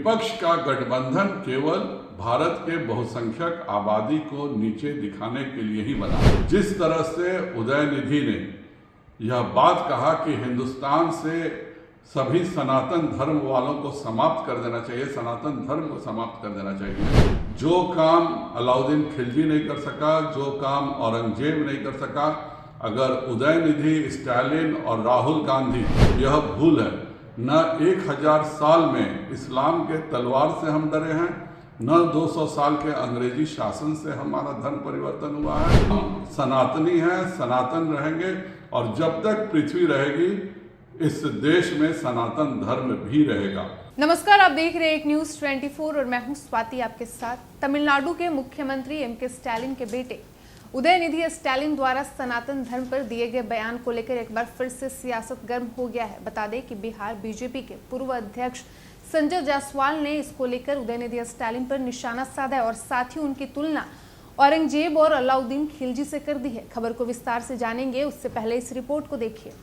विपक्ष का गठबंधन केवल भारत के बहुसंख्यक आबादी को नीचे दिखाने के लिए ही बना। जिस तरह से उदयनिधि ने यह बात कहा कि हिंदुस्तान से सभी सनातन धर्म वालों को समाप्त कर देना चाहिए, सनातन धर्म को समाप्त कर देना चाहिए। जो काम अलाउद्दीन खिलजी नहीं कर सका, जो काम औरंगजेब नहीं कर सका, अगर उदयनिधि, स्टालिन और राहुल गांधी, यह भूल है। न 1000 साल में इस्लाम के तलवार से हम डरे हैं, न 200 साल के अंग्रेजी शासन से हमारा धर्म परिवर्तन हुआ है। हम सनातनी हैं, सनातन रहेंगे और जब तक पृथ्वी रहेगी इस देश में सनातन धर्म भी रहेगा। नमस्कार, आप देख रहे हैं एक न्यूज़ 24 और मैं हूं स्वाति आपके साथ। तमिलनाडु के मुख्यमंत्री एमके स्टालिन के बेटे उदयनिधि स्टालिन द्वारा सनातन धर्म पर दिए गए बयान को लेकर एक बार फिर से सियासत गर्म हो गया है। बता दें कि बिहार बीजेपी के पूर्व अध्यक्ष संजय जायसवाल ने इसको लेकर उदयनिधि स्टालिन पर निशाना साधा है और साथ ही उनकी तुलना औरंगजेब और अलाउद्दीन खिलजी से कर दी है। खबर को विस्तार से जानेंगे, उससे पहले इस रिपोर्ट को देखिए।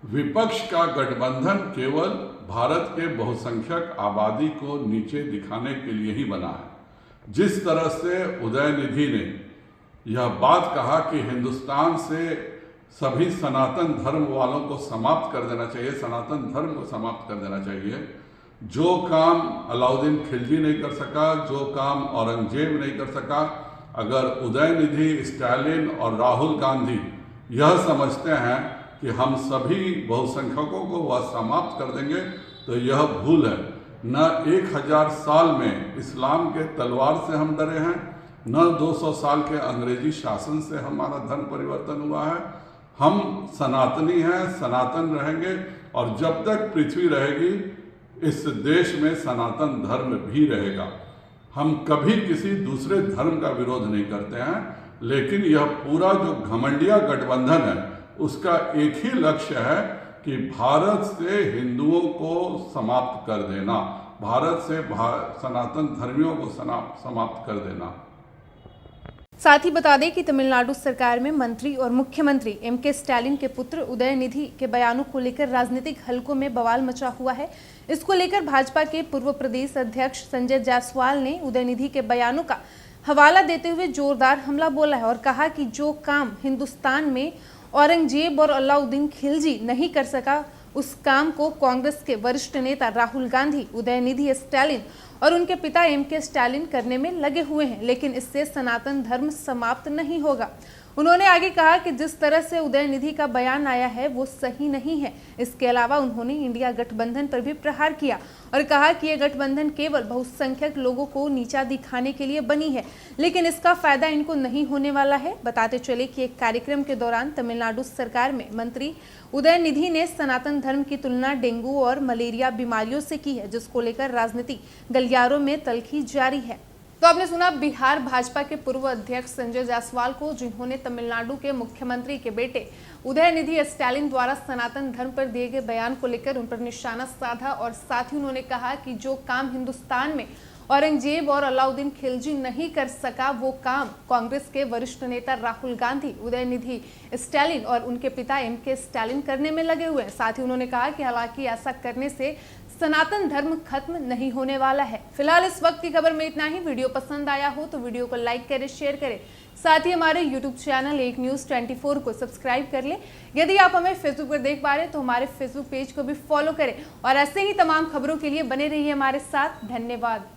विपक्ष का गठबंधन केवल भारत के बहुसंख्यक आबादी को नीचे दिखाने के लिए ही बना है। जिस तरह से उदयनिधि ने यह बात कहा कि हिंदुस्तान से सभी सनातन धर्म वालों को समाप्त कर देना चाहिए, सनातन धर्म को समाप्त कर देना चाहिए। जो काम अलाउद्दीन खिलजी नहीं कर सका, जो काम औरंगजेब नहीं कर सका, अगर उदयनिधि, स्टालिन और राहुल गांधी यह समझते हैं कि हम सभी बहुसंख्यकों को वह समाप्त कर देंगे, तो यह भूल है। न 1000 साल में इस्लाम के तलवार से हम डरे हैं, न 200 साल के अंग्रेजी शासन से हमारा धर्म परिवर्तन हुआ है। हम सनातनी हैं, सनातन रहेंगे और जब तक पृथ्वी रहेगी इस देश में सनातन धर्म भी रहेगा। हम कभी किसी दूसरे धर्म का विरोध नहीं करते हैं, लेकिन यह पूरा जो घमंडिया गठबंधन है उसका एक ही लक्ष्य है कि भारत से हिंदुओं को समाप्त कर देना, भारत से सनातन धर्मियों को समाप्त कर देना। साथ ही बता दें कि तमिलनाडु सरकार में मंत्री और मुख्यमंत्री एमके स्टालिन के पुत्र उदयनिधि के बयानों को लेकर राजनीतिक हलकों में बवाल मचा हुआ है। इसको लेकर भाजपा के पूर्व प्रदेश अध्यक्ष संजय जायसवाल ने उदयनिधि के बयानों का हवाला देते हुए जोरदार हमला बोला है और कहा कि जो काम हिंदुस्तान में औरंगजेब और अलाउद्दीन खिलजी नहीं कर सका, उस काम को कांग्रेस के वरिष्ठ नेता राहुल गांधी, उदयनिधि स्टालिन और उनके पिता एमके स्टालिन करने में लगे हुए हैं, लेकिन इससे सनातन धर्म समाप्त नहीं होगा। उन्होंने आगे कहा कि जिस तरह से उदयनिधि का बयान आया है वो सही नहीं है। इसके अलावा उन्होंने इंडिया गठबंधन पर भी प्रहार किया और कहा कि यह गठबंधन केवल बहुसंख्यक लोगों को नीचा दिखाने के लिए बनी है, लेकिन इसका फायदा इनको नहीं होने वाला है। बताते चले कि एक कार्यक्रम के दौरान तमिलनाडु सरकार में मंत्री उदयनिधि ने सनातन धर्म की तुलना डेंगू और मलेरिया बीमारियों से की है, जिसको लेकर राजनीतिक गलियारों में तल्खी जारी है। तो आपने सुना बिहार भाजपा के पूर्व अध्यक्ष संजय जायसवाल को, जिन्होंने तमिलनाडु के मुख्यमंत्री के बेटे उदयनिधि स्टालिन द्वारा सनातन धर्म पर दिए गए बयान को लेकर उन पर निशाना साधा और साथ ही उन्होंने कहा कि जो काम हिंदुस्तान में औरंगजेब और अलाउद्दीन खिलजी नहीं कर सका, वो काम कांग्रेस के वरिष्ठ नेता राहुल गांधी, उदयनिधि स्टालिन और उनके पिता एमके स्टालिन करने में लगे हुए हैं। साथ ही उन्होंने कहा कि हालांकि ऐसा करने से सनातन धर्म खत्म नहीं होने वाला है। फिलहाल इस वक्त की खबर में इतना ही। वीडियो पसंद आया हो तो वीडियो को लाइक करें, शेयर करें। साथ ही हमारे यूट्यूब चैनल एक न्यूज़ 24 को सब्सक्राइब कर लें। यदि आप हमें फेसबुक पर देख पा रहे हैं तो हमारे फेसबुक पेज को भी फॉलो करें और ऐसे ही तमाम खबरों के लिए बने रहिए हमारे साथ। धन्यवाद।